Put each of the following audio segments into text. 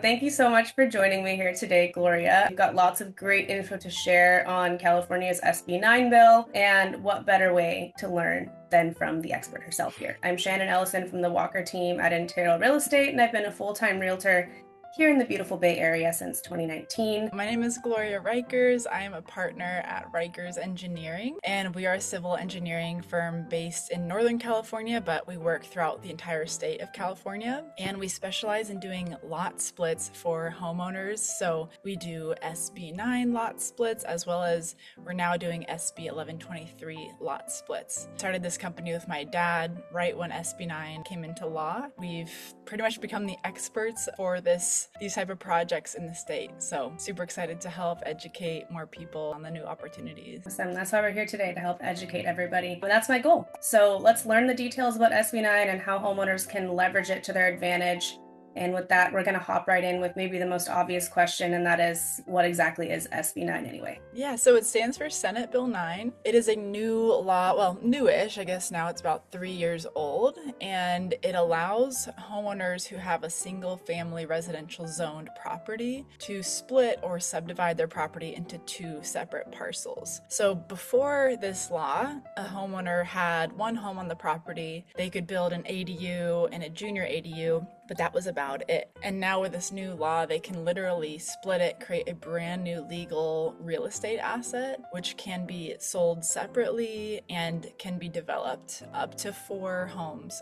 Thank you so much for joining me here today, Gloria. We've got lots of great info to share on California's SB9 bill, and what better way to learn than from the expert herself here. I'm Shannon Ellison from the Walker team at Integral Real Estate, and I've been a full-time realtor here in the beautiful Bay Area since 2019. My name is Gloria Riehcers. I am a partner at Riechers Engineering, and we are a civil engineering firm based in Northern California, but we work throughout the entire state of California. And we specialize in doing lot splits for homeowners. So we do SB9 lot splits, as well as we're now doing SB1123 lot splits. Started this company with my dad right when SB9 came into law. We've pretty much become the experts for these type of projects in the state. So super excited to help educate more people on the new opportunities. Awesome. That's why we're here today, to help educate everybody. And that's my goal. So let's learn the details about SB9 and how homeowners can leverage it to their advantage. And with that, we're going to hop right in with maybe the most obvious question, and that is, what exactly is SB9 anyway? Yeah, so it stands for Senate Bill 9. It is a new law, well, newish, I guess now it's about 3 years old, and it allows homeowners who have a single family residential zoned property to split or subdivide their property into 2 separate parcels. So before this law, a homeowner had one home on the property. They could build an ADU and a junior ADU, but that was about it. And now with this new law, they can literally split it, create a brand new legal real estate asset, which can be sold separately and can be developed up to 4 homes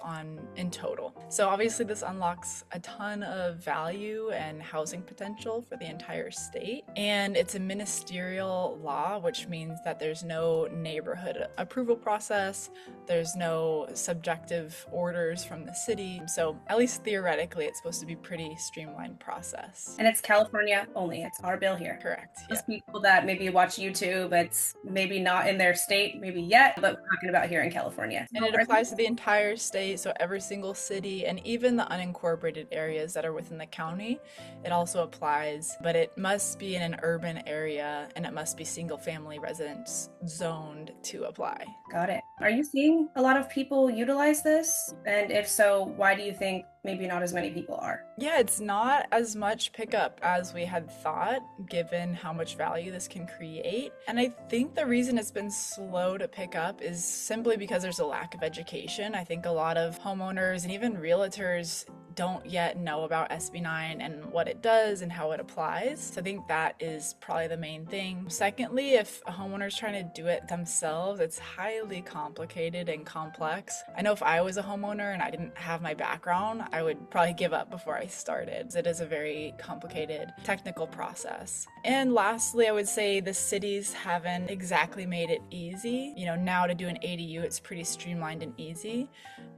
in total. So obviously this unlocks a ton of value and housing potential for the entire state. And it's a ministerial law, which means that there's no neighborhood approval process. There's no subjective orders from the city. So at least theoretically, it's supposed to be pretty streamlined process. And it's California only. It's our bill here. Correct. Those people that maybe watch YouTube, it's maybe not in their state, maybe yet, but we're talking about here in California. And it applies to the entire state, so every single city and even the unincorporated areas that are within the county, it also applies, but it must be in an urban area and it must be single family residence zoned to apply. Got it. Are you seeing a lot of people utilize this? And if so, why do you think maybe not as many people are? Yeah, it's not as much pickup as we had thought, given how much value this can create. And I think the reason it's been slow to pick up is simply because there's a lack of education. I think a lot of homeowners and even realtors don't yet know about SB9 and what it does and how it applies. So I think that is probably the main thing. Secondly, if a homeowner is trying to do it themselves, it's highly complicated and complex. I know if I was a homeowner and I didn't have my background, I would probably give up before I started. It is a very complicated technical process. And lastly, I would say the cities haven't exactly made it easy. Now to do an ADU, it's pretty streamlined and easy,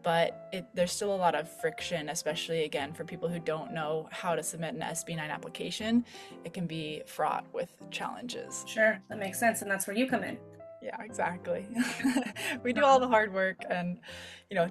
but there's still a lot of friction, especially again for people who don't know how to submit an SB9 application. It can be fraught with challenges. Sure, that makes sense, and that's where you come in. Yeah, exactly. We do all the hard work and,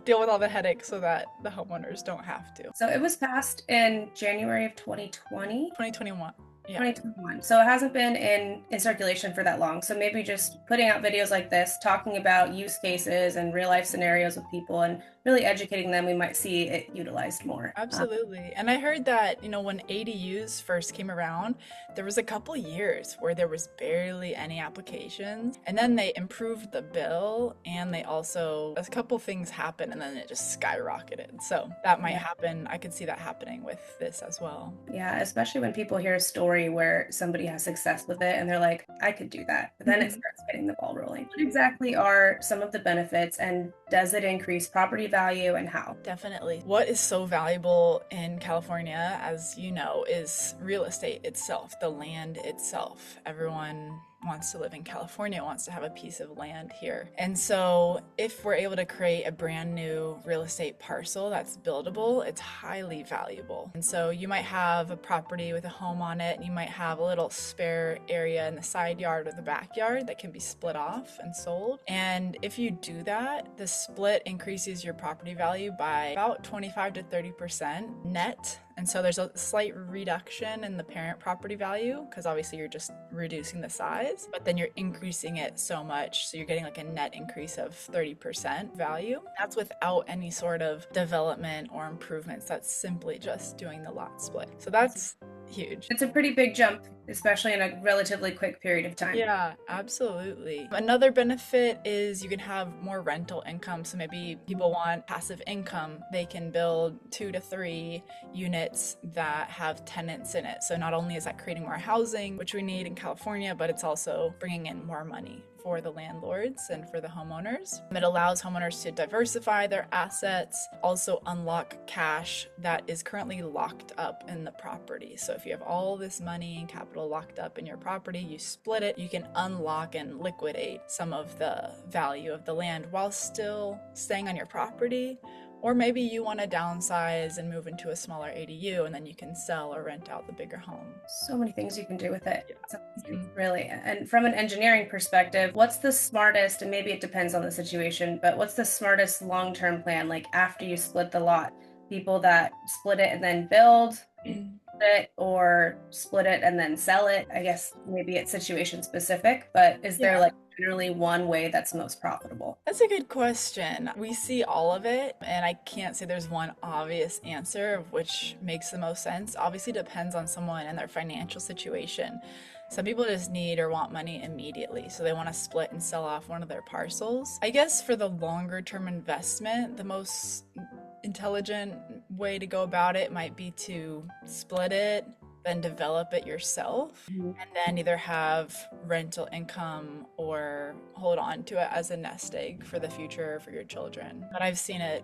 deal with all the headaches so that the homeowners don't have to. So it was passed in January of 2020? 2021. Yeah. 2021. So it hasn't been in circulation for that long. So maybe just putting out videos like this, talking about use cases and real life scenarios with people and really educating them, we might see it utilized more. Absolutely. And I heard that, when ADUs first came around, there was a couple years where there was barely any applications. And then they improved the bill and a couple things happened and then it just skyrocketed. So that might happen. I could see that happening with this as well. Yeah, especially when people hear a story where somebody has success with it and they're like, I could do that. But then it starts getting the ball rolling. What exactly are some of the benefits, and does it increase property value, and how? Definitely. What is so valuable in California, as you know, is real estate itself, the land itself. Everyone wants to live in California, wants to have a piece of land here. And so if we're able to create a brand new real estate parcel that's buildable, it's highly valuable. And so you might have a property with a home on it, and you might have a little spare area in the side yard or the backyard that can be split off and sold. And if you do that, the split increases your property value by about 25 to 30% net. And so there's a slight reduction in the parent property value because obviously you're just reducing the size, but then you're increasing it so much. So you're getting like a net increase of 30% value. That's without any sort of development or improvements. That's simply just doing the lot split. So that's huge. It's a pretty big jump, especially in a relatively quick period of time. Yeah, absolutely. Another benefit is you can have more rental income. So maybe people want passive income. They can build 2 to 3 units that have tenants in it. So not only is that creating more housing, which we need in California, but it's also bringing in more money for the landlords and for the homeowners. It allows homeowners to diversify their assets, also unlock cash that is currently locked up in the property. So if you have all this money and capital locked up in your property, you split it, you can unlock and liquidate some of the value of the land while still staying on your property. Or maybe you want to downsize and move into a smaller ADU, and then you can sell or rent out the bigger home. So many things you can do with it. Yeah. Really. And from an engineering perspective, what's the smartest, and maybe it depends on the situation, but what's the smartest long-term plan? Like after you split the lot, people that split it and then build it, or split it and then sell it? I guess maybe it's situation specific, but is there like generally one way that's most profitable? That's a good question. We see all of it, and I can't say there's one obvious answer of which makes the most sense. Obviously depends on someone and their financial situation. Some people just need or want money immediately, so they want to split and sell off one of their parcels. I guess for the longer term investment, the most intelligent way to go about it might be to split it, then develop it yourself, and then either have rental income or hold on to it as a nest egg for the future for your children. But I've seen it,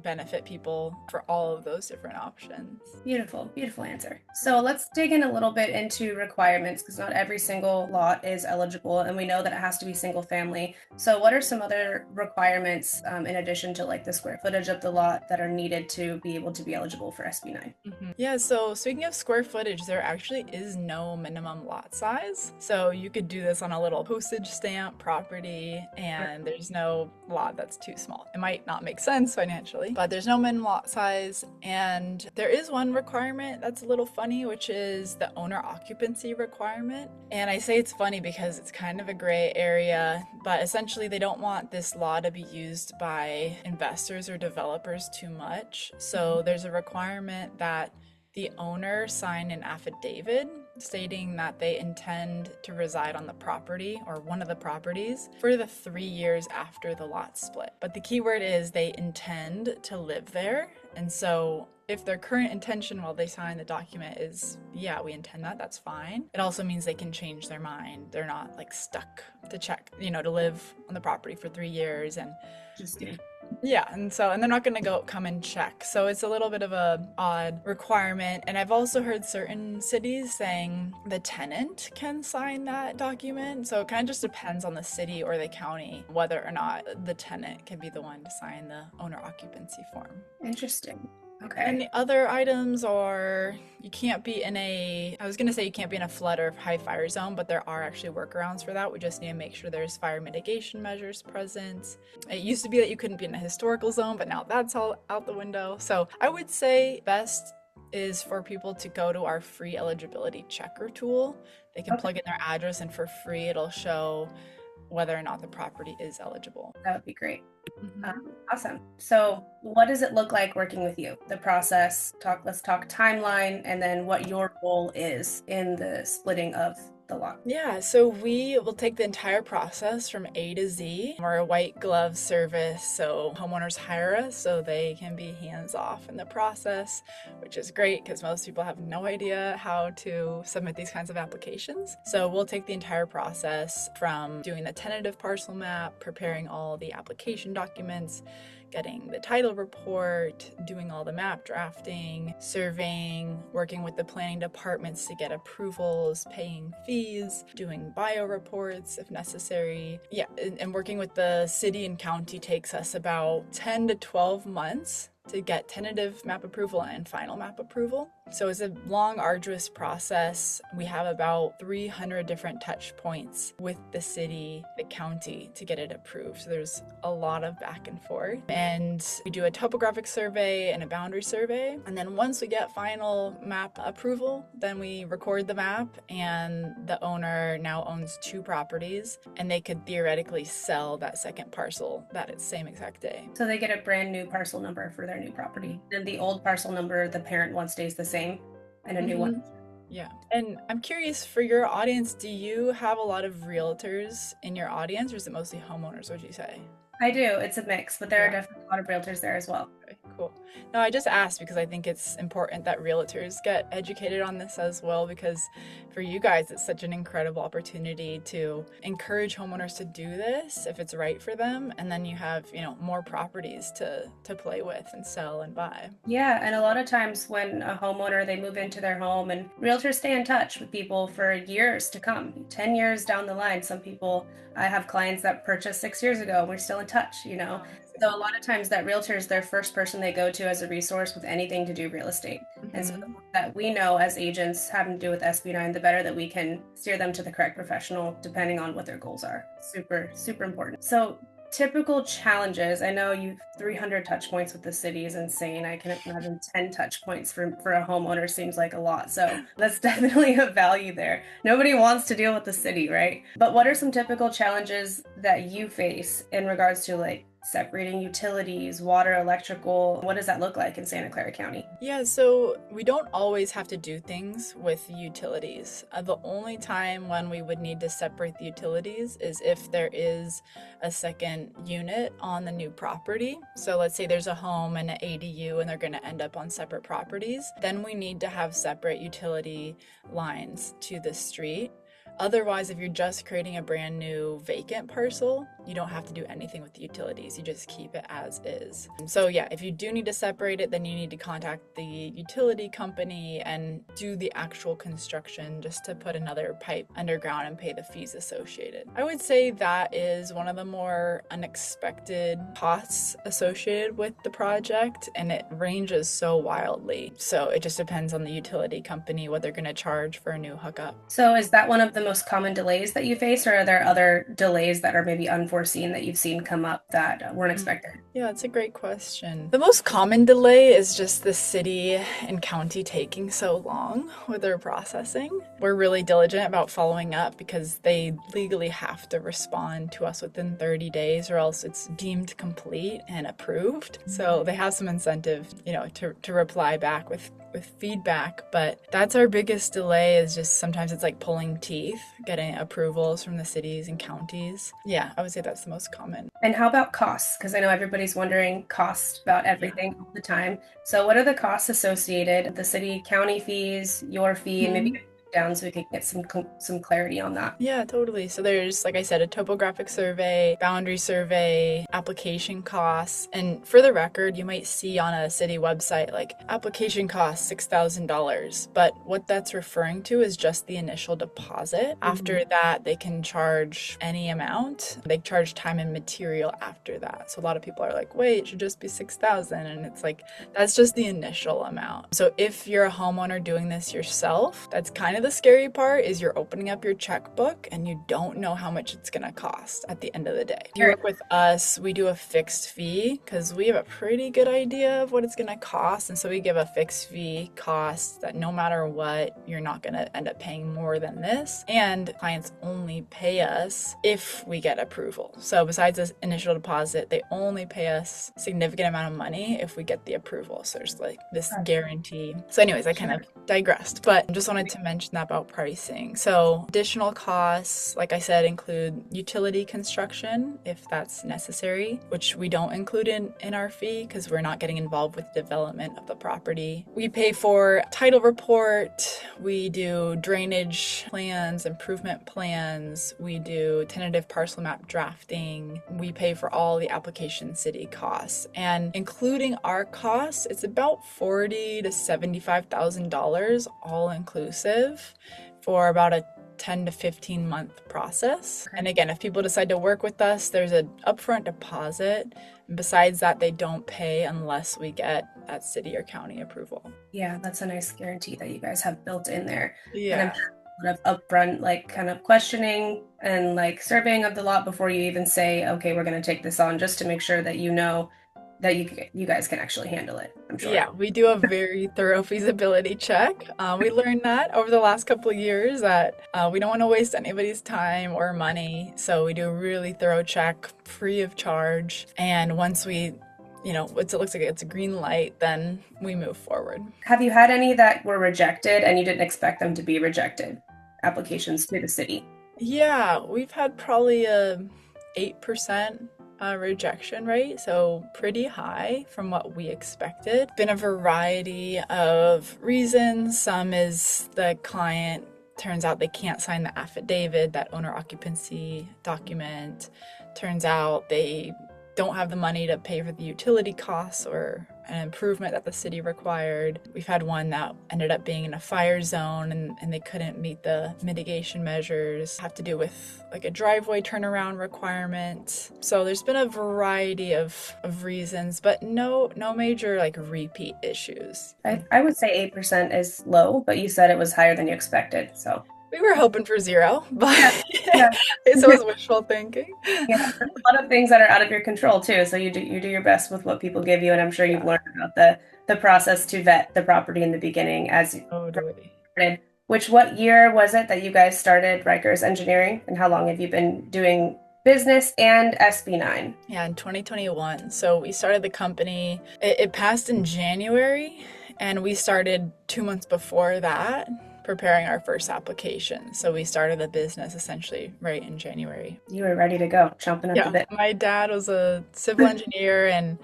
benefit people for all of those different options. Beautiful, beautiful answer. So let's dig in a little bit into requirements, because not every single lot is eligible, and we know that it has to be single family. So what are some other requirements in addition to like the square footage of the lot that are needed to be able to be eligible for SB9? Yeah, so speaking of square footage, there actually is no minimum lot size. So you could do this on a little postage stamp property, and there's no lot that's too small. It might not make sense financially, but there's no minimum lot size. And there is one requirement that's a little funny, which is the owner occupancy requirement. And I say it's funny because it's kind of a gray area, but essentially they don't want this law to be used by investors or developers too much. So there's a requirement that the owner sign an affidavit stating that they intend to reside on the property or one of the properties for the 3 years after the lot split. But the key word is they intend to live there. And so if their current intention while they sign the document is, yeah, we intend that, that's fine. It also means they can change their mind. They're not like stuck to to live on the property for 3 years and yeah, and they're not going to come and check. So it's a little bit of a odd requirement. And I've also heard certain cities saying the tenant can sign that document. So it kind of just depends on the city or the county whether or not the tenant can be the one to sign the owner occupancy form. Interesting. Okay. And the other items are you can't be in a flood or high fire zone, but there are actually workarounds for that. We just need to make sure there's fire mitigation measures present. It used to be that you couldn't be in a historical zone, but now that's all out the window. So I would say best is for people to go to our free eligibility checker tool. They can plug in their address, and for free it'll show whether or not the property is eligible. That would be great. Awesome. So what does it look like working with you? The process, let's talk timeline, and then what your role is in the splitting of the lot. Yeah, so we will take the entire process from A to Z. We're a white glove service, so homeowners hire us so they can be hands off in the process, which is great because most people have no idea how to submit these kinds of applications. So we'll take the entire process from doing the tentative parcel map, preparing all the application documents, getting the title report, doing all the map drafting, surveying, working with the planning departments to get approvals, paying fees, doing bio reports if necessary. Yeah, and working with the city and county takes us about 10 to 12 months to get tentative map approval and final map approval. So it's a long, arduous process. We have about 300 different touch points with the city, the county to get it approved. So there's a lot of back and forth. And we do a topographic survey and a boundary survey. And then once we get final map approval, then we record the map, and the owner now owns 2 properties, and they could theoretically sell that second parcel that same exact day. So they get a brand new parcel number for their new property. And the old parcel number, the parent one stays the same, and a new one. Yeah. And I'm curious, for your audience, do you have a lot of realtors in your audience, or is it mostly homeowners, would you say? I do. It's a mix, but there are definitely a lot of realtors there as well. Okay, cool. No, I just asked because I think it's important that realtors get educated on this as well, because for you guys, it's such an incredible opportunity to encourage homeowners to do this if it's right for them. And then you have, more properties to play with and sell and buy. Yeah, and a lot of times when a homeowner, they move into their home, and realtors stay in touch with people for years to come, 10 years down the line. Some people, I have clients that purchased 6 years ago, and we're still in touch, So a lot of times that realtor is their first person they go to as a resource with anything to do real estate. And so that we know as agents having to do with SB9, the better that we can steer them to the correct professional depending on what their goals are. Super, super important. So typical challenges. I know you 300 touch points with the city is insane. I can imagine 10 touch points for a homeowner seems like a lot. So that's definitely a value there. Nobody wants to deal with the city, right? But what are some typical challenges that you face in regards to separating utilities, water, electrical? What does that look like in Santa Clara County? Yeah, so we don't always have to do things with utilities. The only time when we would need to separate the utilities is if there is a second unit on the new property. So let's say there's a home and an ADU and they're going to end up on separate properties. Then we need to have separate utility lines to the street. Otherwise, if you're just creating a brand new vacant parcel, you don't have to do anything with the utilities. You just keep it as is. So yeah, if you do need to separate it, then you need to contact the utility company and do the actual construction just to put another pipe underground and pay the fees associated. I would say that is one of the more unexpected costs associated with the project, and it ranges so wildly. So it just depends on the utility company what they're going to charge for a new hookup. So is that one of the most common delays that you face, or are there other delays that are maybe unforeseen that you've seen come up that weren't expected? Yeah, that's a great question. The most common delay is just the city and county taking so long with their processing. We're really diligent about following up because they legally have to respond to us within 30 days or else it's deemed complete and approved. So they have some incentive, to reply back with feedback, but that's our biggest delay, is just sometimes it's like pulling teeth, getting approvals from the cities and counties. Yeah, I would say that's the most common. And how about costs? Because I know everybody's wondering costs about everything all the time. So what are the costs associated? The city, county fees, your fee, and maybe down so we could get some clarity on that. Yeah, totally. So there's, like I said, a topographic survey, boundary survey, application costs. And for the record, you might see on a city website like application costs $6,000, but what that's referring to is just the initial deposit. After that, they can charge any amount. They charge time and material after that. So a lot of people are like, wait, it should just be $6,000, and it's like, that's just the initial amount. So if you're a homeowner doing this yourself, that's kind of the scary part, is you're opening up your checkbook and you don't know how much it's going to cost at the end of the day. If you work with us, we do a fixed fee because we have a pretty good idea of what it's going to cost. And so we give a fixed fee cost that no matter what, you're not going to end up paying more than this. And clients only pay us if we get approval. So besides this initial deposit, they only pay us a significant amount of money if we get the approval. So there's like this guarantee. So anyways, I kind of digressed, but I just wanted to mention that about pricing. So additional costs, like I said, include utility construction if that's necessary, which we don't include in our fee because we're not getting involved with development of the property. We pay for title report, we do drainage plans, improvement plans, we do tentative parcel map drafting, we pay for all the application city costs, and including our costs, it's about $40,000 to $75,000 all inclusive for about a 10 to 15 month process. And again, if people decide to work with us, there's an upfront deposit. And besides that, they don't pay unless we get that city or county approval. Yeah, that's a nice guarantee that you guys have built in there. Yeah. And I'm sure a lot of upfront, like kind of questioning and like surveying of the lot before you even say, okay, we're going to take this on, just to make sure that you know that you guys can actually handle it, I'm sure. Yeah, we do a very thorough feasibility check. We learned that over the last couple of years that we don't want to waste anybody's time or money. So we do a really thorough check free of charge. And once we, it looks like it's a green light, then we move forward. Have you had any that were rejected and you didn't expect them to be rejected, applications to the city? Yeah, we've had probably a 8% rejection rate, so pretty high from what we expected. Been a variety of reasons. Some is the client turns out they can't sign the affidavit, that owner occupancy document. Turns out they don't have the money to pay for the utility costs or an improvement that the city required. We've had one that ended up being in a fire zone and they couldn't meet the mitigation measures. Have to do with like a driveway turnaround requirement. So there's been a variety of reasons, but no major like repeat issues. I would say 8% is low, but you said it was higher than you expected, so. We were hoping for 0, but Yeah. it was wishful thinking. Yeah, there's a lot of things that are out of your control too. So you do your best with what people give you, and I'm sure you've learned about the process to vet the property in the beginning as you started. What year was it that you guys started Riechers Engineering, and how long have you been doing business and SB9? Yeah, in 2021. So we started the company. It passed in January, and we started 2 months before that, preparing our first application. So we started the business essentially right in January. You were ready to go, chomping at the bit. My dad was a civil engineer and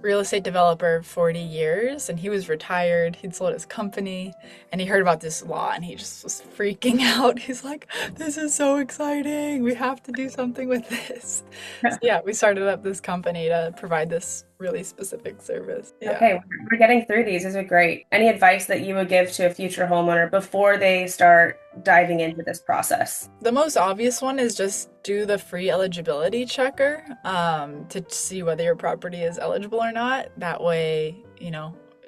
real estate developer 40 years, and he was retired. He'd sold his company, and he heard about this law, and he just was freaking out. He's like, this is so exciting. We have to do something with this. So yeah, we started up this company to provide this really specific service. Yeah. Okay, we're getting through these. These are great. Any advice that you would give to a future homeowner before they start diving into this process? The most obvious one is just do the free eligibility checker to see whether your property is eligible or not. That way,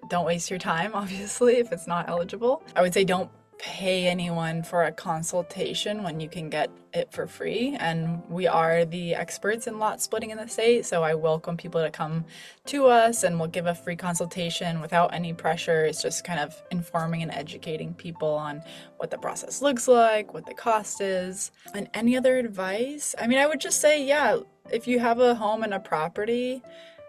don't waste your time, obviously, if it's not eligible. I would say don't pay anyone for a consultation when you can get it for free, and we are the experts in lot splitting in the state, so I welcome people to come to us and we'll give a free consultation without any pressure. It's just kind of informing and educating people on what the process looks like, what the cost is. And any other advice? I mean, I would just say, if you have a home and a property,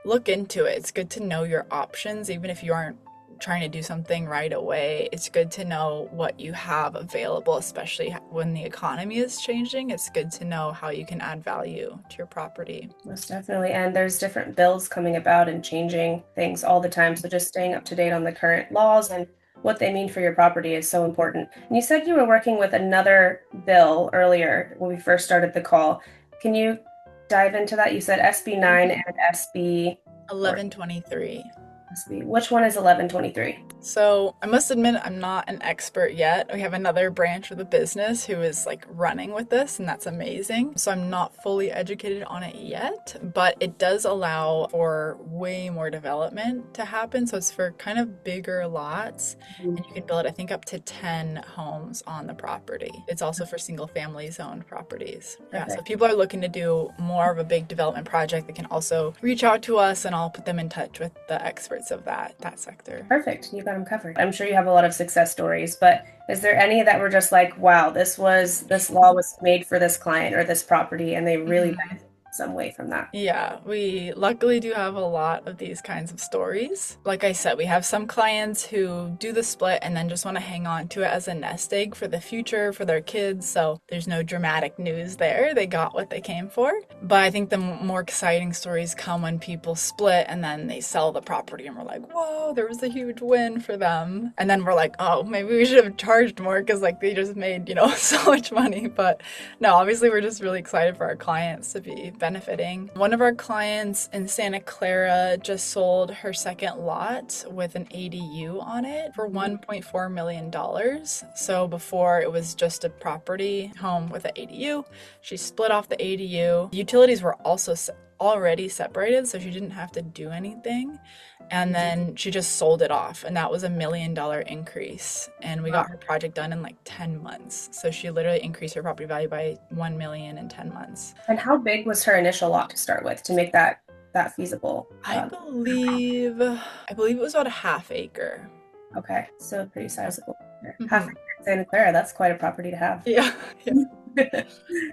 look into it. It's good to know your options, even if you aren't trying to do something right away. It's good to know what you have available, especially when the economy is changing. It's good to know how you can add value to your property. Most definitely. And there's different bills coming about and changing things all the time. So just staying up to date on the current laws and what they mean for your property is so important. And you said you were working with another bill earlier when we first started the call. Can you dive into that? You said SB9 and SB 1123. Which one is 1123? So I must admit, I'm not an expert yet. We have another branch of the business who is like running with this, and that's amazing. So I'm not fully educated on it yet, but it does allow for way more development to happen. So it's for kind of bigger lots, and you can build, I think, up to 10 homes on the property. It's also for single family zoned properties. Yeah, so if people are looking to do more of a big development project, they can also reach out to us and I'll put them in touch with the experts of that sector. Perfect. You got them covered. I'm sure you have a lot of success stories, but is there any that were just like, wow, this law was made for this client or this property and they really benefited some way from that? Yeah, we luckily do have a lot of these kinds of stories. Like I said, we have some clients who do the split and then just want to hang on to it as a nest egg for the future, for their kids. So there's no dramatic news there. They got what they came for. But I think the more exciting stories come when people split and then they sell the property and we're like, whoa, there was a huge win for them. And then we're like, oh, maybe we should have charged more because they just made, so much money. But no, obviously we're just really excited for our clients to be benefiting. One of our clients in Santa Clara just sold her second lot with an ADU on it for $1.4 million. So before it was just a property home with an ADU, she split off the ADU. Utilities were also already separated, so she didn't have to do anything. And then she just sold it off, and that was $1 million increase. And we got her project done in like 10 months. So she literally increased her property value by $1 million in 10 months. And how big was her initial lot to start with to make that feasible? I believe it was about a half acre. Okay, so pretty sizable. Half acre in Santa Clara, that's quite a property to have. Yeah.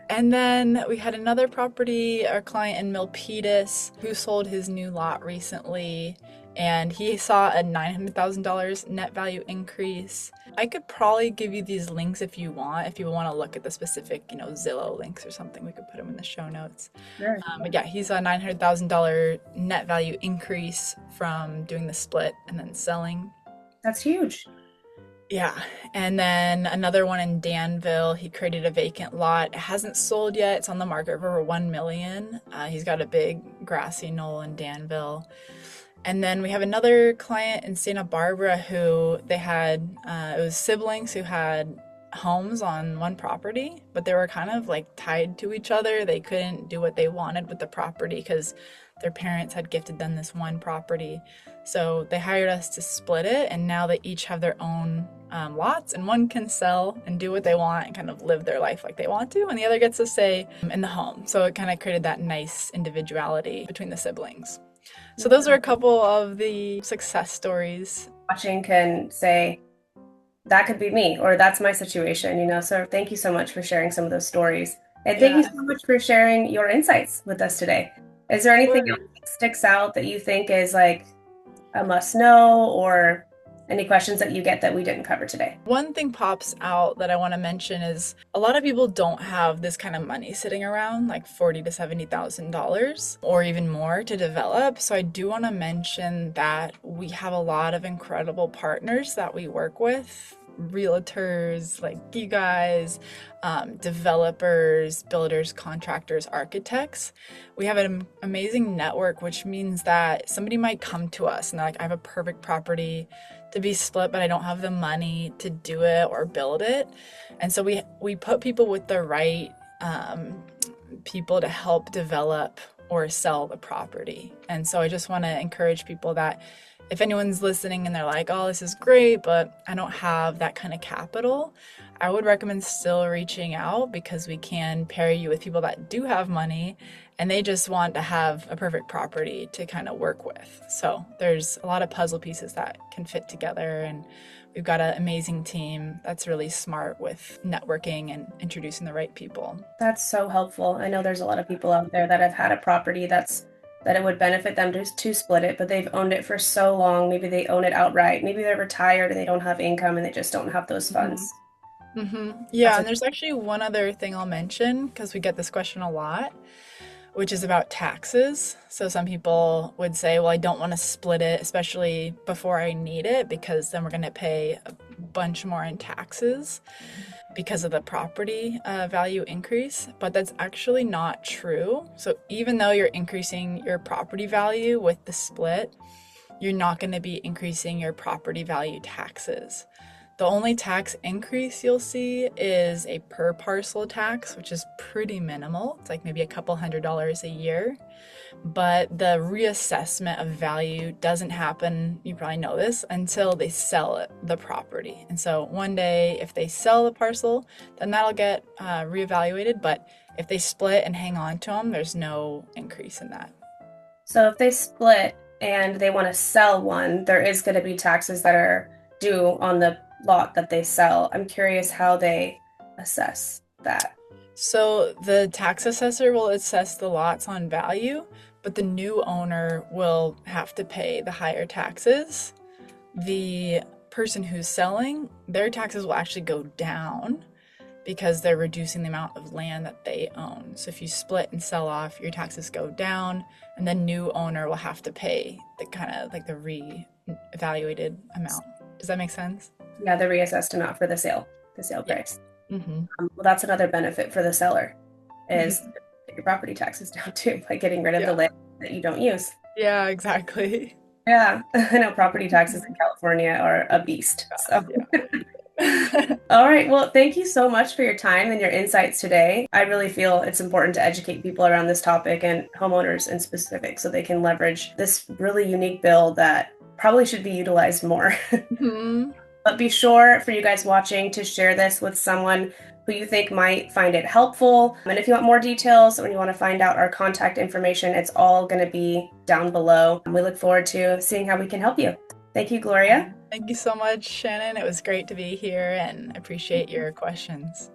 And then we had another property, our client in Milpitas, who sold his new lot recently, and he saw a $900,000 net value increase. I could probably give you these links if you want to look at the specific, Zillow links or something. We could put them in the show notes. Sure. But yeah, he saw a $900,000 net value increase from doing the split and then selling. That's huge. Yeah, and then another one in Danville, he created a vacant lot. It hasn't sold yet. It's on the market for over $1 million. He's got a big grassy knoll in Danville. And then we have another client in Santa Barbara who they had, it was siblings who had homes on one property, but they were kind of like tied to each other. They couldn't do what they wanted with the property because their parents had gifted them this one property. So they hired us to split it, and now they each have their own lots, and one can sell and do what they want and kind of live their life like they want to, and the other gets to stay in the home. So it kind of created that nice individuality between the siblings. So those are a couple of the success stories. Watching can say, that could be me, or that's my situation, So thank you so much for sharing some of those stories. And thank you so much for sharing your insights with us today. Is there anything else that sticks out that you think is like a must know, or any questions that you get that we didn't cover today? One thing pops out that I want to mention is a lot of people don't have this kind of money sitting around, like $40,000 to $70,000 or even more to develop. So I do want to mention that we have a lot of incredible partners that we work with. Realtors like you guys, developers, builders, contractors, architects. We have an amazing network, which means that somebody might come to us and they're like, I have a perfect property to be split, but I don't have the money to do it or build it. And so we put people with the right people to help develop or sell the property. And so I just want to encourage people that if anyone's listening and they're like, oh, this is great, but I don't have that kind of capital, I would recommend still reaching out, because we can pair you with people that do have money and they just want to have a perfect property to kind of work with. So there's a lot of puzzle pieces that can fit together, and we've got an amazing team that's really smart with networking and introducing the right people. That's so helpful. I know there's a lot of people out there that have had a property that it would benefit them to split it, but they've owned it for so long. Maybe they own it outright. Maybe they're retired and they don't have income and they just don't have those funds. Yeah, and there's actually one other thing I'll mention, because we get this question a lot, which is about taxes. So some people would say, well, I don't want to split it, especially before I need it, because then we're going to pay a bunch more in taxes because of the property value increase. But that's actually not true. So even though you're increasing your property value with the split, you're not going to be increasing your property value taxes. The only tax increase you'll see is a per parcel tax, which is pretty minimal. It's like maybe a couple $100s a year. But the reassessment of value doesn't happen, you probably know this, until they sell the property. And so one day, if they sell the parcel, then that'll get reevaluated. But if they split and hang on to them, there's no increase in that. So if they split and they want to sell one, there is going to be taxes that are due on the lot that they sell. I'm curious how they assess that. So the tax assessor will assess the lots on value, but the new owner will have to pay the higher taxes. The person who's selling, their taxes will actually go down because they're reducing the amount of land that they own. So if you split and sell off, your taxes go down, and the new owner will have to pay the kind of like the re-evaluated amount. Does that make sense? Yeah, the reassessed amount for the sale price. Mm-hmm. Well, that's another benefit for the seller, is your property taxes down too by getting rid of the Yeah. land that you don't use. Yeah, exactly. Yeah, I know property taxes in California are a beast. So, Yeah. all right. Well, thank you so much for your time and your insights today. I really feel it's important to educate people around this topic and homeowners in specific so they can leverage this really unique bill that probably should be utilized more. Mhm. But be sure for you guys watching to share this with someone who you think might find it helpful. And if you want more details or you want to find out our contact information, it's all going to be down below. We look forward to seeing how we can help you. Thank you, Gloria. Thank you so much, Shannon. It was great to be here and appreciate your questions.